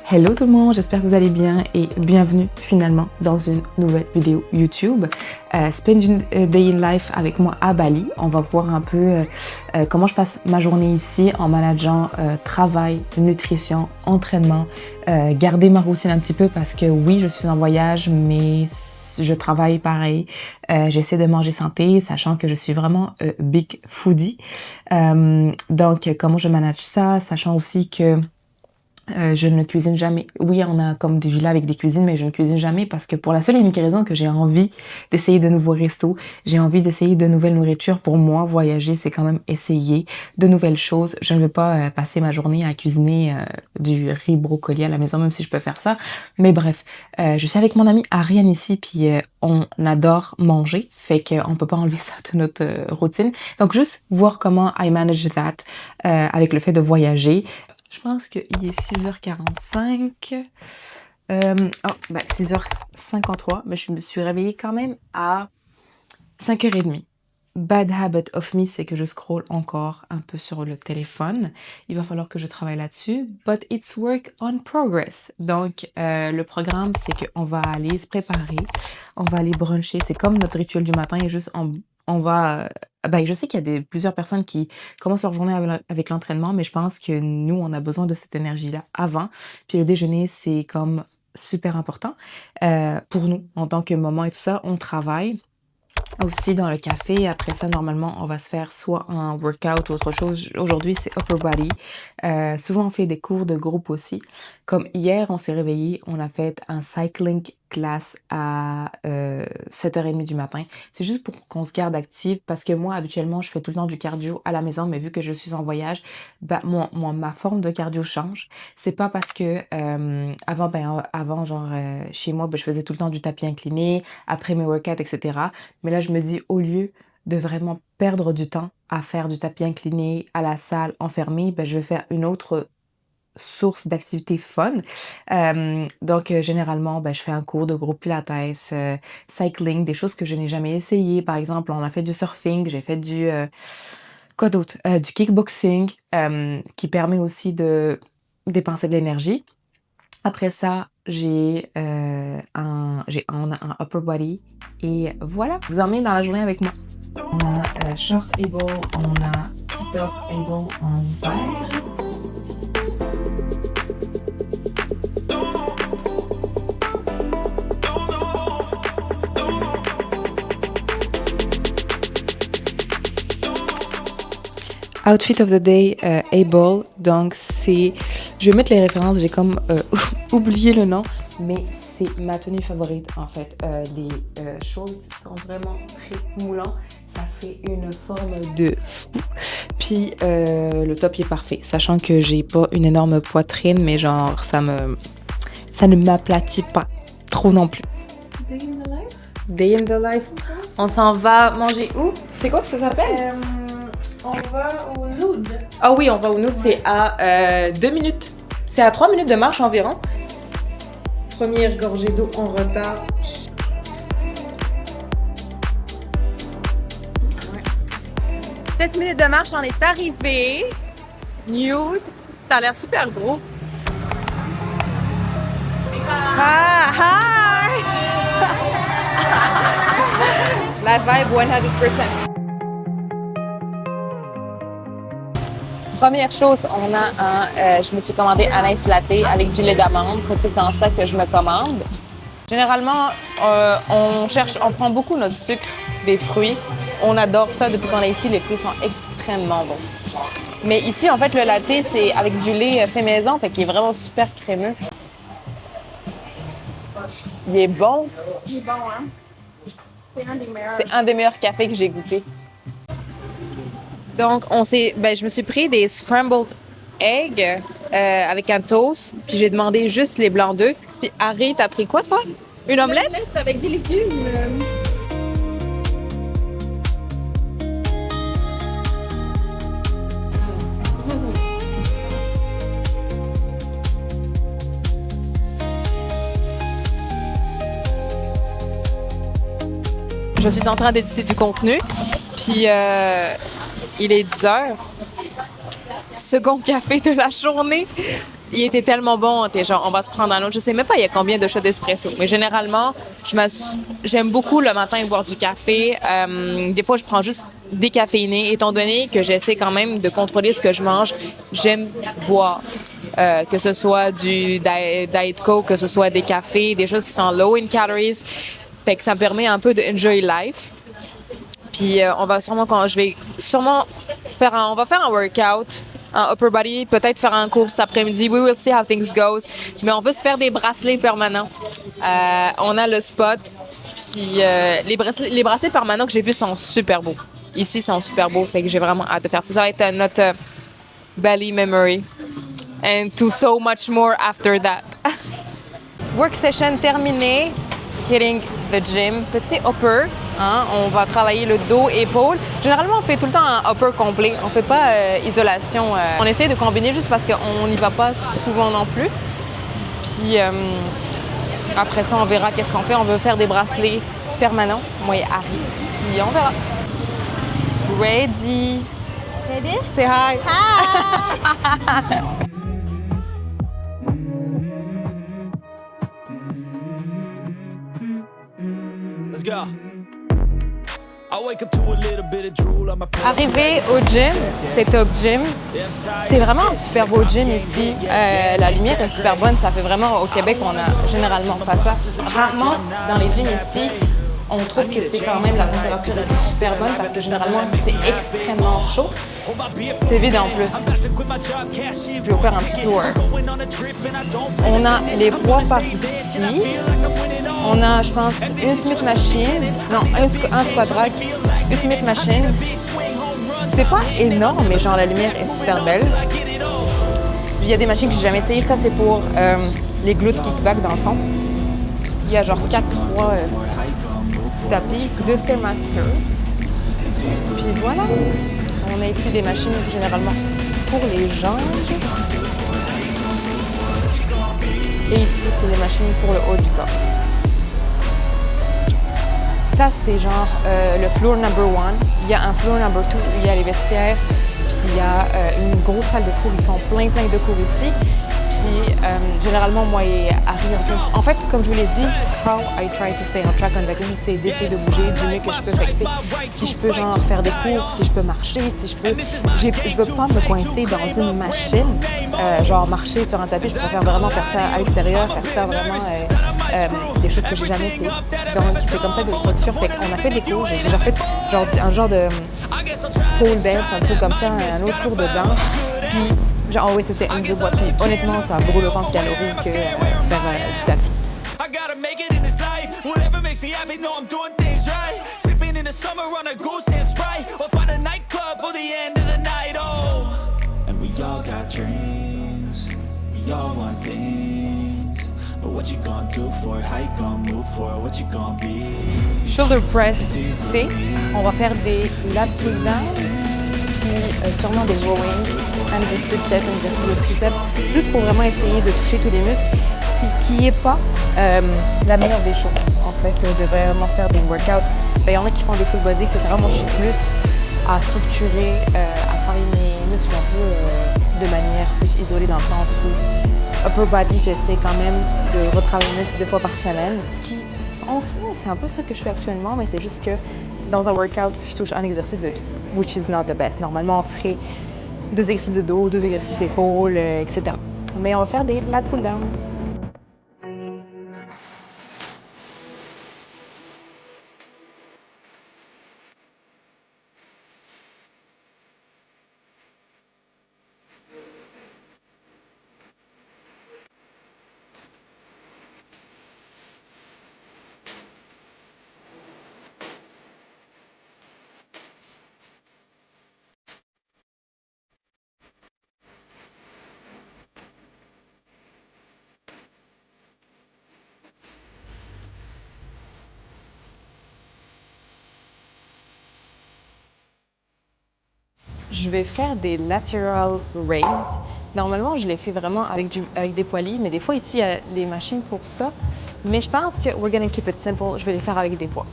Hello tout le monde, j'espère que vous allez bien et bienvenue finalement dans une nouvelle vidéo YouTube. Spend a Day in Life avec moi à Bali. On va voir un peu comment je passe ma journée ici en manageant travail, nutrition, entraînement, garder ma routine un petit peu parce que oui, je suis en voyage, mais je travaille pareil. J'essaie de manger santé, sachant que je suis vraiment big foodie. Donc, comment je manage ça, sachant aussi que je ne cuisine jamais. Oui, on a comme des villas avec des cuisines, mais je ne cuisine jamais parce que pour la seule et unique raison que j'ai envie d'essayer de nouveaux restos, j'ai envie d'essayer de nouvelles nourritures. Pour moi, voyager, c'est quand même essayer de nouvelles choses. Je ne veux pas passer ma journée à cuisiner du riz brocoli à la maison, même si je peux faire ça. Mais bref, je suis avec mon ami Ariane ici, puis on adore manger, fait qu'on peut pas enlever ça de notre routine. Donc, juste voir comment I manage that avec le fait de voyager. Je pense qu'il est 6h45. 6h53, mais je me suis réveillée quand même à 5h30. Bad habit of me, c'est que je scrolle encore un peu sur le téléphone. Il va falloir que je travaille là-dessus. But it's work on progress. Donc, le programme, c'est qu'on va aller se préparer. On va aller bruncher. C'est comme notre rituel du matin. Et juste, on va... je sais qu'il y a plusieurs personnes qui commencent leur journée avec l'entraînement, mais je pense que nous, on a besoin de cette énergie-là avant. Puis le déjeuner, c'est comme super important pour nous en tant que maman et tout ça. On travaille aussi dans le café. Après ça, normalement, on va se faire soit un workout ou autre chose. Aujourd'hui, c'est upper body. Souvent, on fait des cours de groupe aussi. Comme hier, on s'est réveillé, on a fait un cycling class à 7h30 du matin. C'est juste pour qu'on se garde active parce que moi, habituellement, je fais tout le temps du cardio à la maison, mais vu que je suis en voyage, ma forme de cardio change. C'est pas parce que avant, chez moi, je faisais tout le temps du tapis incliné, après mes workouts, etc. Mais là, je me dis, au lieu de vraiment perdre du temps à faire du tapis incliné à la salle enfermée, je vais faire une autre source d'activité fun. Donc, généralement, je fais un cours de groupe pilates, cycling, des choses que je n'ai jamais essayé. Par exemple, on a fait du surfing, j'ai fait du... quoi d'autre? Du kickboxing, qui permet aussi de dépenser de l'énergie. Après ça, j'ai un upper body et voilà, vous emmenez dans la journée avec moi. On a short able, on a petit top able en vert. Outfit of the day, able, donc c'est... Je vais mettre les références, j'ai comme oublié le nom, mais c'est ma tenue favorite en fait. Les shorts sont vraiment très moulants, ça fait une forme de fou. Puis le top il est parfait, sachant que j'ai pas une énorme poitrine, mais genre ça ne m'aplatit pas trop non plus. Day in the life? Day in the life. On s'en va manger où? C'est quoi que ça s'appelle? On va au Nood. Ah oui, on va au Nood, c'est à 2 minutes. C'est à 3 minutes de marche environ. Première gorgée d'eau en retard. Ouais. 7 minutes de marche, on est arrivé. Nude. Ça a l'air super gros. Hi! La vibe 100%. Première chose, on a je me suis commandé un ice latte avec du lait d'amande. C'est tout le temps ça que je me commande. Généralement, on prend beaucoup notre sucre des fruits. On adore ça depuis qu'on est ici. Les fruits sont extrêmement bons. Mais ici, en fait, le latte, c'est avec du lait fait maison, fait qu'il est vraiment super crémeux. Il est bon. Il est bon, hein? C'est un des meilleurs. C'est un des meilleurs cafés que j'ai goûté. Donc, je me suis pris des scrambled eggs avec un toast, puis j'ai demandé juste les blancs d'œufs. Puis Harry, t'as pris quoi, toi? Une omelette? Avec des légumes. Je suis en train d'éditer du contenu, puis il est 10h. Second café de la journée. il était tellement bon, t'es genre, on va se prendre un autre. Je sais même pas il y a combien de shots d'espresso, mais généralement, j'aime beaucoup le matin boire du café. Des fois, je prends juste décaféiné, étant donné que j'essaie quand même de contrôler ce que je mange. J'aime boire. Que ce soit du Diet Coke, que ce soit des cafés, des choses qui sont low in calories. Fait que ça me permet un peu de enjoy life. Puis je vais sûrement on va faire un workout, un upper body, peut-être faire un cours cet après-midi. We will see how things goes. Mais on veut se faire des bracelets permanents. On a le spot. Puis les bracelets permanents que j'ai vus sont super beaux. Ici, ils sont super beaux. Fait que j'ai vraiment hâte de faire ça. Ça va être notre belly memory. And to so much more after that. Work session terminée. Hitting the gym. Petit upper. Hein? On va travailler le dos, épaules. Généralement, on fait tout le temps un upper complet. On fait pas isolation. On essaie de combiner juste parce qu'on n'y va pas souvent non plus. Puis après ça, on verra qu'est-ce qu'on fait. On veut faire des bracelets permanents. Moi et Harry. Puis on verra. Ready. Ready? Say hi. Hi! Let's go. I wake up to a little bit of drool on my pillow. Arrivé au gym, c'est Top Gym. C'est vraiment un super beau gym ici. La lumière est super bonne. Ça fait vraiment, au Québec, on a généralement pas ça. Rarement, dans les gyms ici, on trouve que c'est quand même, la température est super bonne parce que généralement, c'est extrêmement chaud. C'est vide en plus. Je vais vous faire un petit tour. On a les poids par ici. On a, je pense, une Smith Machine. Non, un squat rack, une Smith Machine. C'est pas énorme, mais genre la lumière est super belle. Il y a des machines que j'ai jamais essayées. Ça, c'est pour les glutes kickback dans le fond. Il y a genre 4-3 tapis, 2 Stairmaster. Puis voilà. On a ici des machines généralement pour les jambes. Et ici, c'est des machines pour le haut du corps. Ça, c'est genre le floor number 1. Il y a un floor number 2 où il y a les vestiaires. Puis il y a une grosse salle de cours. Ils font plein de cours ici. Puis généralement, moi et Harry, en fait, comme je vous l'ai dit, how I try to stay on track on vacation, c'est d'essayer de bouger du mieux que je peux. Fait que, si je peux genre faire des cours, si je peux marcher, si je peux... Je veux pas me coincer dans une machine, genre marcher sur un tapis. Je préfère vraiment faire ça à l'extérieur, faire ça vraiment des choses que j'ai jamais essayé. Donc c'est comme ça que je structure. Fait qu'on a fait des cours, j'ai déjà fait genre un genre de pole dance, un truc comme ça, un autre cours de danse. Puis genre, oui, c'était une de boîte. Puis honnêtement, ça brûle autant de calories que faire du tapis. I gotta make it in this life. Whatever makes me happy, know I'm doing things right. Sipping in the summer on a goose and Sprite, or find a nightclub for the end of the night. Oh, and we all got dreams. We all want things. But what you gonna do for it? How you gonna move for it? What you gonna be? Shoulder press, tu sais, on va faire des lat pull down, puis sûrement des rowing, des triceps, des triceps, juste pour vraiment essayer de toucher tous les muscles, qui n'est pas la meilleure des choses, en fait, de vraiment faire des workouts. Il y en a qui font des full body, etc. Moi, je suis plus à structurer, à travailler mes muscles un peu de manière plus isolée, dans le sens où upper body, j'essaie quand même de retravailler mes muscles 2 fois par semaine, ce qui, en soi, c'est un peu ça que je fais actuellement, mais c'est juste que dans un workout, je touche un exercice de dos, which is not the best. Normalement, on ferait 2 exercices de dos, 2 exercices d'épaule, etc. Mais on va faire des lat pull down. Je vais faire des lateral raises. Normalement, je les fais vraiment avec des poids-lits, mais des fois, ici, il y a des machines pour ça. Mais je pense que we're gonna keep it simple. Je vais les faire avec des poids.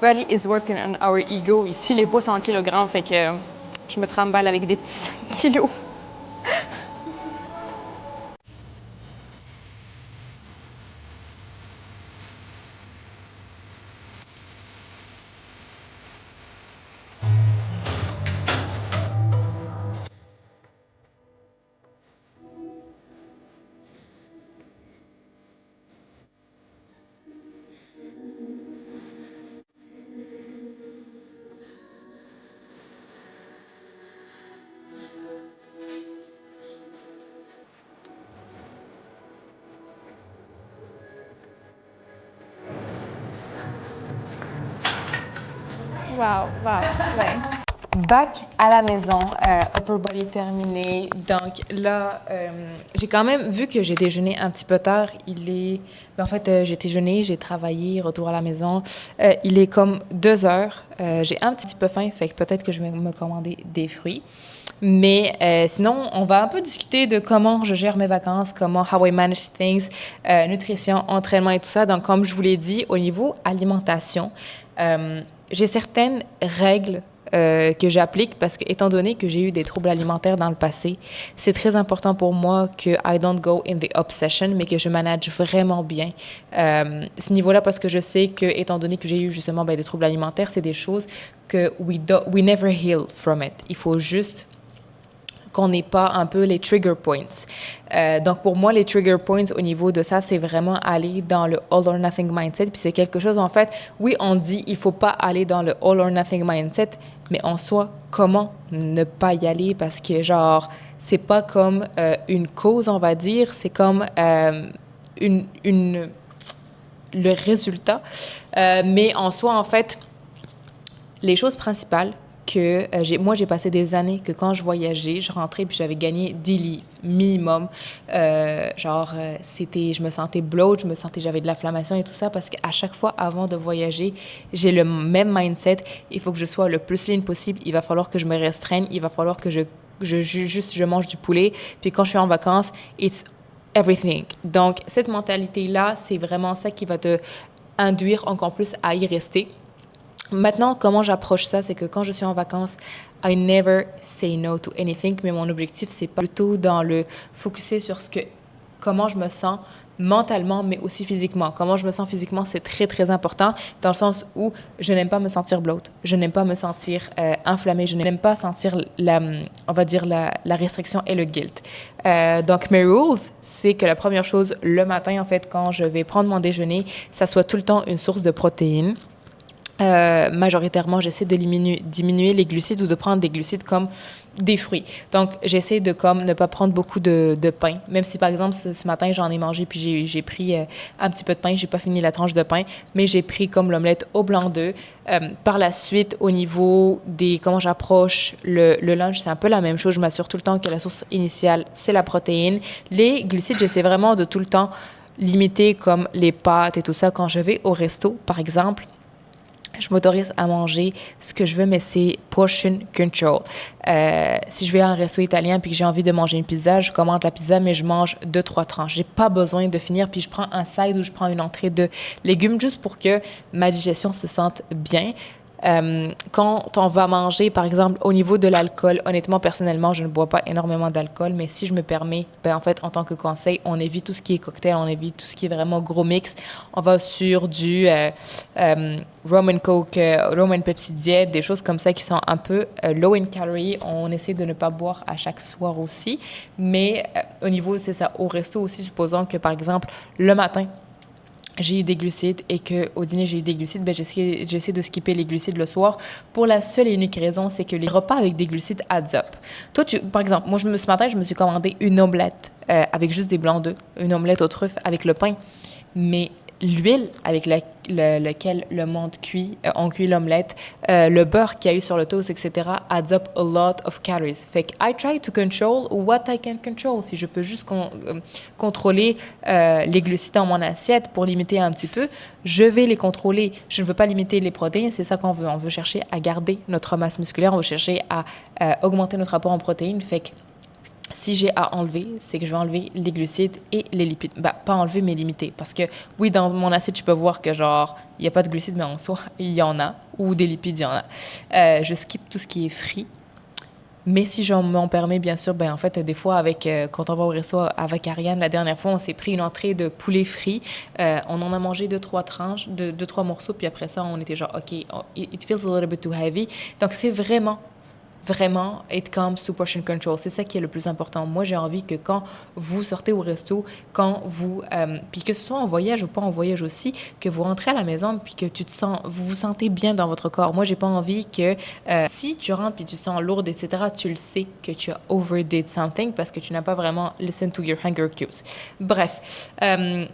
Belly is working on our ego. Ici, les poids sont en kilogrammes, fait que je me trimballe avec des petits 5 kilos. Wow, ouais. Back à la maison, upper body terminé. Donc là, j'ai quand même vu que j'ai déjeuné un petit peu tard. En fait, j'ai déjeuné, j'ai travaillé, retour à la maison. Il est comme 2 heures. J'ai un petit peu faim, fait que peut-être que je vais me commander des fruits. Mais sinon, on va un peu discuter de comment je gère mes vacances, how I manage things, nutrition, entraînement et tout ça. Donc, comme je vous l'ai dit, au niveau alimentation, j'ai certaines règles que j'applique parce que, étant donné que j'ai eu des troubles alimentaires dans le passé, c'est très important pour moi que I don't go in the obsession, mais que je manage vraiment bien ce niveau-là parce que je sais que, étant donné que j'ai eu justement des troubles alimentaires, c'est des choses que we never heal from it. Il faut juste qu'on n'ait pas un peu les trigger points. Donc, pour moi, les trigger points au niveau de ça, c'est vraiment aller dans le all or nothing mindset. Puis c'est quelque chose, en fait, oui, on dit il faut pas aller dans le all or nothing mindset, mais en soi, comment ne pas y aller? Parce que, genre, c'est pas comme une cause, on va dire, c'est comme le résultat. Mais en soi, en fait, les choses principales que j'ai passé des années que quand je voyageais, je rentrais puis j'avais gagné 10 livres minimum. Je me sentais bloat, j'avais de l'inflammation et tout ça parce qu'à chaque fois avant de voyager, j'ai le même mindset. Il faut que je sois le plus lean possible. Il va falloir que je me restreigne. Il va falloir que je mange du poulet. Puis quand je suis en vacances, it's everything. Donc, cette mentalité-là, c'est vraiment ça qui va te induire encore plus à y rester. Maintenant, comment j'approche ça, c'est que quand je suis en vacances, I never say no to anything, mais mon objectif, c'est pas plutôt dans le focuser sur comment je me sens mentalement, mais aussi physiquement. Comment je me sens physiquement, c'est très, très important, dans le sens où je n'aime pas me sentir bloat, je n'aime pas me sentir inflammée, je n'aime pas sentir la restriction et le guilt. Donc, mes rules, c'est que la première chose, le matin, en fait, quand je vais prendre mon déjeuner, ça soit tout le temps une source de protéines. Majoritairement, j'essaie de diminuer les glucides ou de prendre des glucides comme des fruits. Donc, j'essaie de ne pas prendre beaucoup de pain. Même si, par exemple, ce matin, j'en ai mangé puis j'ai pris un petit peu de pain. J'ai pas fini la tranche de pain, mais j'ai pris comme l'omelette au blanc d'œuf. Par la suite, au niveau comment j'approche le lunch, c'est un peu la même chose. Je m'assure tout le temps que la source initiale, c'est la protéine. Les glucides, j'essaie vraiment de tout le temps limiter comme les pâtes et tout ça. Quand je vais au resto, par exemple, je m'autorise à manger ce que je veux, mais c'est portion control. Si je vais à un resto italien puis que j'ai envie de manger une pizza, je commande la pizza, mais je mange 2-3 tranches. J'ai pas besoin de finir, puis je prends un side ou je prends une entrée de légumes juste pour que ma digestion se sente bien. Quand on va manger, par exemple, au niveau de l'alcool, honnêtement, personnellement, je ne bois pas énormément d'alcool, mais si je me permets, en fait, en tant que conseil, on évite tout ce qui est cocktail, on évite tout ce qui est vraiment gros mix. On va sur du rum and coke, rum and Pepsi diet, des choses comme ça qui sont un peu low in calories. On essaie de ne pas boire à chaque soir aussi. Mais au niveau, c'est ça, au resto aussi, supposons que, par exemple, le matin, j'ai eu des glucides et qu'au dîner, j'ai eu des glucides, j'essaie de skipper les glucides le soir pour la seule et unique raison, c'est que les repas avec des glucides adds up. Toi, par exemple, moi, ce matin, je me suis commandé une omelette avec juste des blancs d'œufs, une omelette aux truffes avec le pain, mais l'huile avec laquelle le monde on cuit l'omelette, le beurre qu'il y a eu sur le toast, etc., adds up a lot of calories. Fait que I try to control what I can control. Si je peux juste contrôler les glucides dans mon assiette pour limiter un petit peu, je vais les contrôler. Je ne veux pas limiter les protéines, c'est ça qu'on veut. On veut chercher à garder notre masse musculaire, on veut chercher à augmenter notre apport en protéines. Fait que Si j'ai à enlever, c'est que je vais enlever les glucides et les lipides. Bah, pas enlever, mais limiter. Parce que, oui, dans mon assiette, tu peux voir que, genre, il n'y a pas de glucides, mais en soi, il y en a. Ou des lipides, il y en a. Je skip tout ce qui est frit. Mais si je m'en permets, bien sûr, ben en fait, des fois, quand on va au resto avec Ariane, la dernière fois, on s'est pris une entrée de poulet frit. On en a mangé 2-3 tranches, 2-3 morceaux, puis après ça, on était genre, OK, it feels a little bit too heavy. Donc, c'est vraiment, it comes to portion control. C'est ça qui est le plus important. Moi, j'ai envie que quand vous sortez au resto, quand vous... puis que ce soit en voyage ou pas en voyage aussi, que vous rentrez à la maison puis que vous vous sentez bien dans votre corps. Moi, j'ai pas envie que si tu rentres puis tu te sens lourde, etc., tu le sais que tu as overdid something parce que tu n'as pas vraiment listen to your hunger cues. Bref,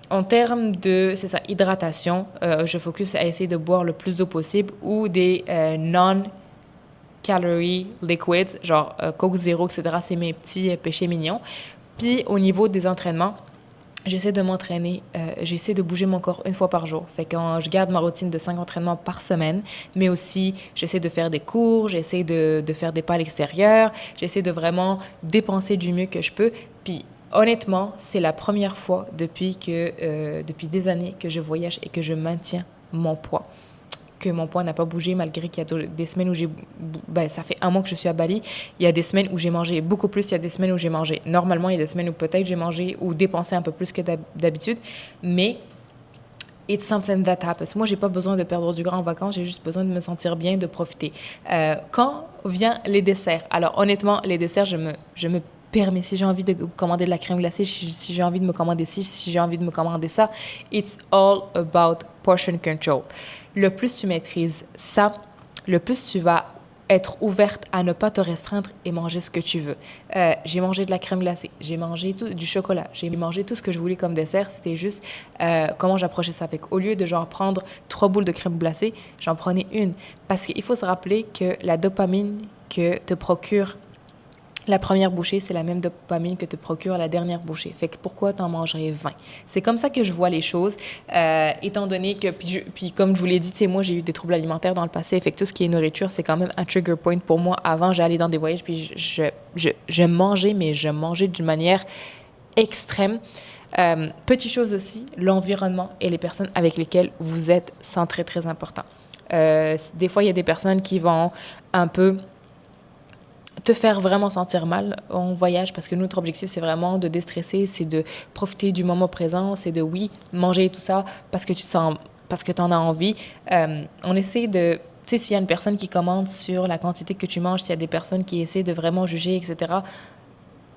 en termes de, c'est ça, hydratation, je focus à essayer de boire le plus d'eau possible ou des calorie liquids, genre Coke Zero, etc. C'est mes petits péchés mignons. Puis au niveau des entraînements, j'essaie de m'entraîner, j'essaie de bouger mon corps une fois par jour. Fait que je garde ma routine de 5 entraînements par semaine, mais aussi j'essaie de faire des cours, j'essaie de faire des pas à l'extérieur, j'essaie de vraiment dépenser du mieux que je peux. Puis honnêtement, c'est la première fois depuis des années que je voyage et que je maintiens mon poids. Que mon poids n'a pas bougé malgré qu'il y a des semaines où ça fait 1 mois que je suis à Bali. Il y a des semaines où j'ai mangé beaucoup plus, il y a des semaines où j'ai mangé normalement, il y a des semaines où peut-être j'ai mangé ou dépensé un peu plus que d'habitude. Mais it's something that happens. Moi, j'ai pas besoin de perdre du gras en vacances, j'ai juste besoin de me sentir bien, de profiter. Quand vient les desserts, alors honnêtement, les desserts, je me permets, si j'ai envie de commander de la crème glacée, si j'ai envie de me commander ci, si j'ai envie de me commander ça, it's all about portion control. Le plus tu maîtrises ça, le plus tu vas être ouverte à ne pas te restreindre et manger ce que tu veux. J'ai mangé de la crème glacée, j'ai mangé du chocolat, j'ai mangé tout ce que je voulais comme dessert. C'était juste comment j'approchais ça. Fait qu'au lieu de genre prendre 3 boules de crème glacée, j'en prenais une. Parce qu'il faut se rappeler que la dopamine que te procure la première bouchée, c'est la même dopamine que te procure la dernière bouchée. Fait que pourquoi t'en mangerais 20? C'est comme ça que je vois les choses, étant donné que, puis comme je vous l'ai dit, tu sais, moi, j'ai eu des troubles alimentaires dans le passé. Fait que tout ce qui est nourriture, c'est quand même un trigger point pour moi. Avant, j'allais dans des voyages, puis je mangeais, mais je mangeais d'une manière extrême. Petite chose aussi, l'environnement et les personnes avec lesquelles vous êtes sont très, très importants. Des fois, il y a des personnes qui vont un peu te faire vraiment sentir mal en voyage, parce que notre objectif, c'est vraiment de déstresser, c'est de profiter du moment présent, c'est de, oui, manger et tout ça parce que parce que tu en as envie. On essaie de... Tu sais, s'il y a une personne qui commande sur la quantité que tu manges, s'il y a des personnes qui essaient de vraiment juger, etc.,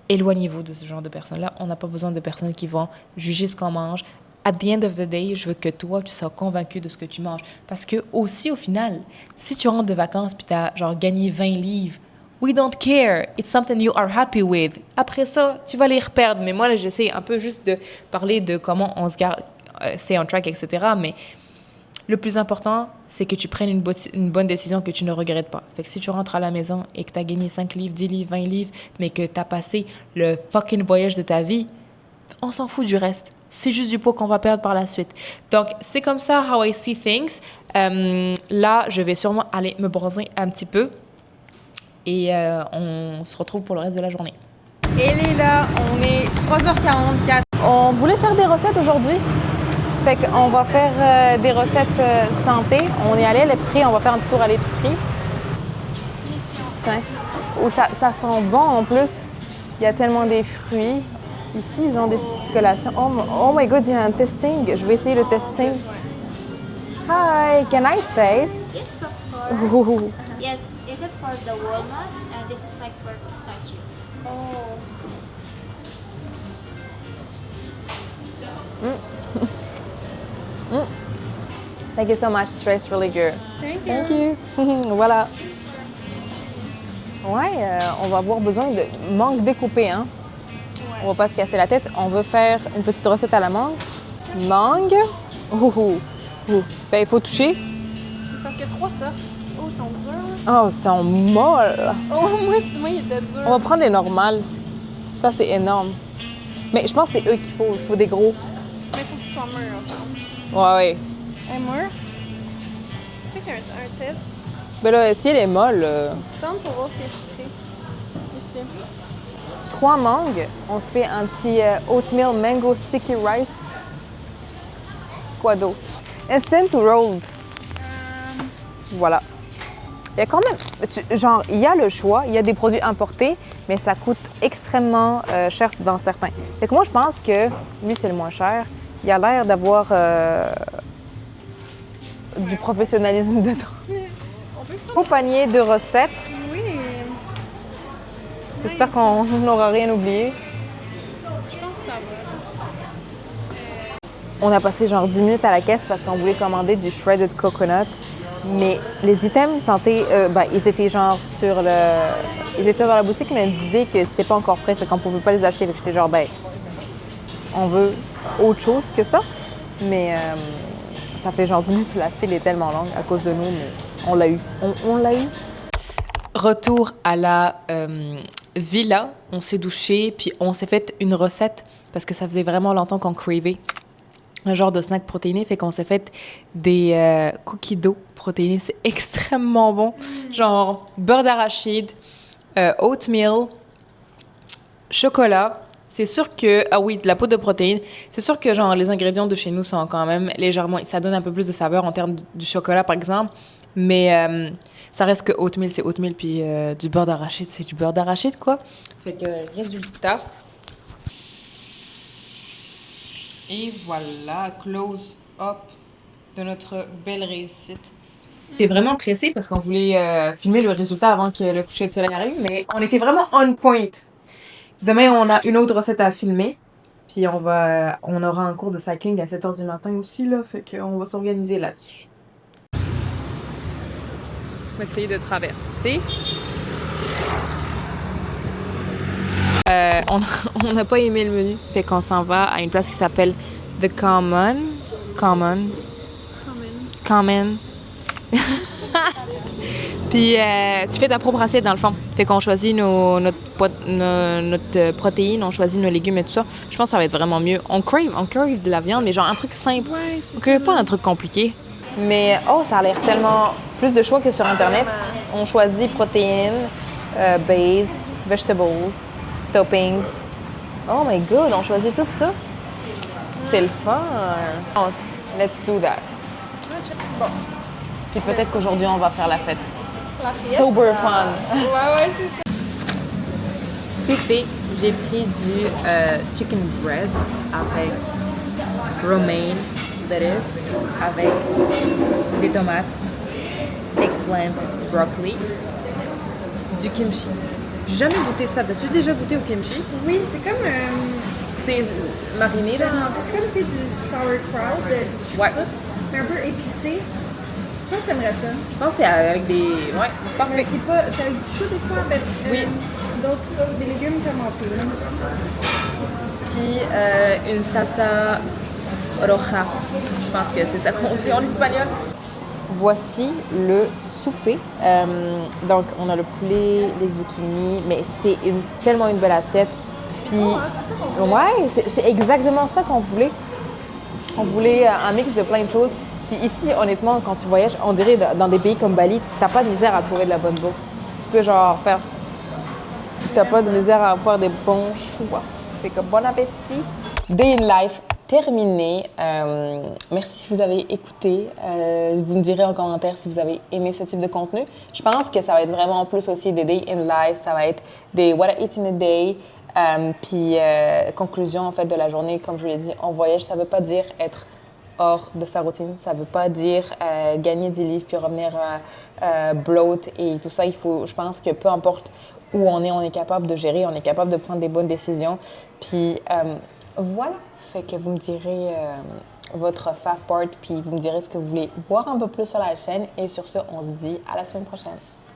éloignez-vous de ce genre de personnes-là. On n'a pas besoin de personnes qui vont juger ce qu'on mange. At the end of the day, je veux que toi, tu sois convaincu de ce que tu manges. Parce que aussi, au final, si tu rentres de vacances puis tu as genre gagné 20 livres, we don't care. It's something you are happy with. Après ça, tu vas les reperdre. Mais moi, là, j'essaie un peu juste de parler de comment on se garde, stay on track, etc. Mais le plus important, c'est que tu prennes une bonne décision que tu ne regrettes pas. Fait que si tu rentres à la maison et que tu as gagné 5 livres, 10 livres, 20 livres, mais que tu as passé le fucking voyage de ta vie, on s'en fout du reste. C'est juste du poids qu'on va perdre par la suite. Donc, c'est comme ça how I see things. Là, je vais sûrement aller me bronzer un petit peu. Et on se retrouve pour le reste de la journée. Elle est là, on est 3h44. On voulait faire des recettes aujourd'hui. Fait qu'on va faire des recettes santé. On est allé à l'épicerie, on va faire un petit tour à l'épicerie. Ça sent bon en plus. Il y a tellement des fruits. Ici, ils ont des petites collations. Oh my god, il y a un testing. Je vais essayer le testing. Hi, can I taste? Yes, of course. Ooh. Yes, is it for the walnut? And this is like for pistachio. Oh. Thank you so much. It tastes really good. Thank you. Voilà. Ouais, on va avoir besoin de mangue découpée, hein? Ouais. On va pas se casser la tête. On veut faire une petite recette à la mangue. Mangue. Ben, il faut toucher. C'est parce qu'il y a 3 sortes. Oh, ils sont durs. Oh, ils sont molles. Oh, moi, il était dur. On va prendre les normales. Ça, c'est énorme. Mais je pense que c'est eux qu'il faut. Il faut des gros. Mais il faut qu'ils soient mûrs, genre. Ouais, ouais. Elle est mûre? Tu sais qu'il y a un test. Ben là, si elle est molle... Tu sens pour voir si elle est sucrée. Ici. 3 mangues, on se fait un petit oatmeal mango sticky rice. Quoi d'autre? Instant ou rolled? Voilà. Il y a quand même, genre, il y a le choix, il y a des produits importés, mais ça coûte extrêmement cher dans certains. Fait que moi, je pense que lui, c'est le moins cher. Il a l'air d'avoir du professionnalisme dedans. Au panier de recettes. Oui. J'espère qu'on n'aura rien oublié. Je pense que ça va. On a passé genre 10 minutes à la caisse parce qu'on voulait commander du shredded coconut. Mais les items santé, ils étaient genre sur le... Ils étaient dans la boutique, mais ils disaient que c'était pas encore prêt, fait qu'on pouvait pas les acheter. Fait que j'étais genre, on veut autre chose que ça. Mais ça fait genre 10 minutes que la file est tellement longue à cause de nous, mais on l'a eu. On l'a eu. Retour à la villa, on s'est douché, puis on s'est fait une recette parce que ça faisait vraiment longtemps qu'on cravait un genre de snack protéiné, fait qu'on s'est fait des cookies d'eau protéinés, c'est extrêmement bon, genre beurre d'arachide, oatmeal, chocolat. C'est sûr que, ah oui, de la poudre de protéines. C'est sûr que genre les ingrédients de chez nous sont quand même légèrement, ça donne un peu plus de saveur en termes du chocolat par exemple, mais ça reste que oatmeal c'est oatmeal, puis du beurre d'arachide c'est du beurre d'arachide quoi. Fait que résultat. Et voilà, close up de notre belle réussite. J'étais vraiment pressée parce qu'on voulait filmer le résultat avant que le coucher de soleil arrive, mais on était vraiment on point. Demain, on a une autre recette à filmer, puis on aura un cours de cycling à 7h du matin aussi, là, fait qu'on va s'organiser là-dessus. On va essayer de traverser. On n'a pas aimé le menu, fait qu'on s'en va à une place qui s'appelle The Common. Puis tu fais ta propre assiette dans le fond. Fait qu'on choisit notre protéine, on choisit nos légumes et tout ça. Je pense que ça va être vraiment mieux. On crave de la viande, mais genre un truc simple. Ouais, On crave pas un truc compliqué. Mais ça a l'air tellement plus de choix que sur Internet. On choisit protéines, base, vegetables, toppings. Oh my god, on choisit tout ça. C'est le fun. Let's do that. Bon, Puis peut-être qu'aujourd'hui, on va faire la fête. la fillette. Sober fun. Ouais, c'est ça. Pépé, j'ai pris du chicken breast avec romaine, lettuce, avec des tomates, eggplant, broccoli, du kimchi. J'ai jamais goûté ça. T'as-tu déjà goûté au kimchi? Oui, c'est comme C'est mariné, là? c'est comme tu sais, du sauerkraut, du choucroute, Ouais. mais un peu épicé. Je pense que t'aimerais ça. Je pense que c'est avec des... Ouais, parfait. C'est avec du chou des fois, avec Oui. d'autres, des légumes tomatés. Là. Puis une salsa roja. Je pense que c'est ça qu'on dit en espagnol. Voici le souper. Donc, on a le poulet, les zucchini, mais c'est tellement une belle assiette. Puis, ouais, c'est exactement ça qu'on voulait. On voulait un mix de plein de choses. Puis ici, honnêtement, quand tu voyages, on dirait dans des pays comme Bali, t'as pas de misère à trouver de la bonne bouffe. Tu peux genre faire... T'as pas de misère à faire des bons choix. Fait que bon appétit! Day in life terminé. Merci si vous avez écouté. Vous me direz en commentaire si vous avez aimé ce type de contenu. Je pense que ça va être vraiment plus aussi des day in life. Ça va être des what I eat in a day. Puis conclusion en fait de la journée. Comme je vous l'ai dit, en voyage, ça veut pas dire être hors de sa routine. Ça veut pas dire gagner 10 livres puis revenir bloat et tout ça. Je pense que peu importe où on est capable de gérer, on est capable de prendre des bonnes décisions. Puis voilà. Fait que vous me direz votre fave part, puis vous me direz ce que vous voulez voir un peu plus sur la chaîne. Et sur ce, on se dit à la semaine prochaine.